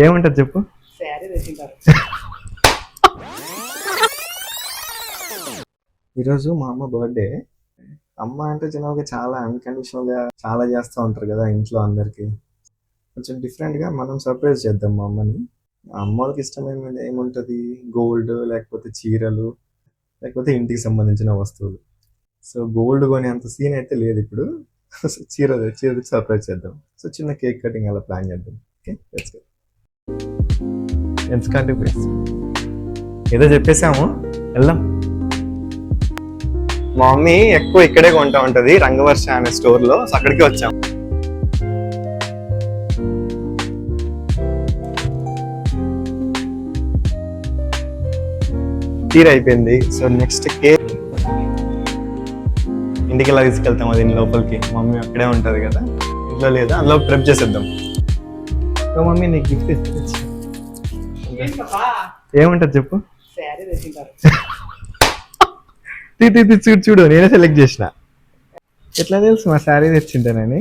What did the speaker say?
ఏమంటది చెప్పు. ఈరోజు మా అమ్మ బర్త్డే. అమ్మ అంటే జనరల్గా చాలా అన్కండిషనల్ గా చాలా చేస్తూ ఉంటారు కదా ఇంట్లో అందరికి. కొంచెం డిఫరెంట్ గా మనం సర్ప్రైజ్ చేద్దాం మా అమ్మని. మా అమ్మ వాళ్ళకి ఇష్టమైనది ఏముంటది, గోల్డ్ లేకపోతే చీరలు లేకపోతే ఇంటికి సంబంధించిన వస్తువులు. సో గోల్డ్ కొని అంత సీన్ అయితే లేదు ఇప్పుడు. చీర చీరకి సర్ప్రైజ్ చేద్దాం. సో చిన్న కేక్ కటింగ్ అలా ప్లాన్ చేద్దాం. Okay let's go. ఎందుకంటే ఏదో చెప్పేసాము, వెళ్దాం. మా మమ్మీ ఎక్కువ ఇక్కడే కొంటా ఉంటది, రంగవర్ష అనే స్టోర్ లో. సో అక్కడికి వచ్చాం. చీర అయిపోయింది. సో నెక్స్ట్ కేక్ ఇంటికి ఎలా తీసుకెళ్తాం అది లోపలికి. మమ్మీ అక్కడే ఉంటది కదా, ఇంట్లో లేదా, అందులో ప్రెప్ చేసేద్దాం. సో మమ్మీ నీకు గిఫ్ట్ ఇచ్చి ఏమంటది చెప్పు. చూడు చూడు, నేనే సెలెక్ట్ చేసిన. ఎట్లా తెలుసు మా శారీ తెచ్చింటానని.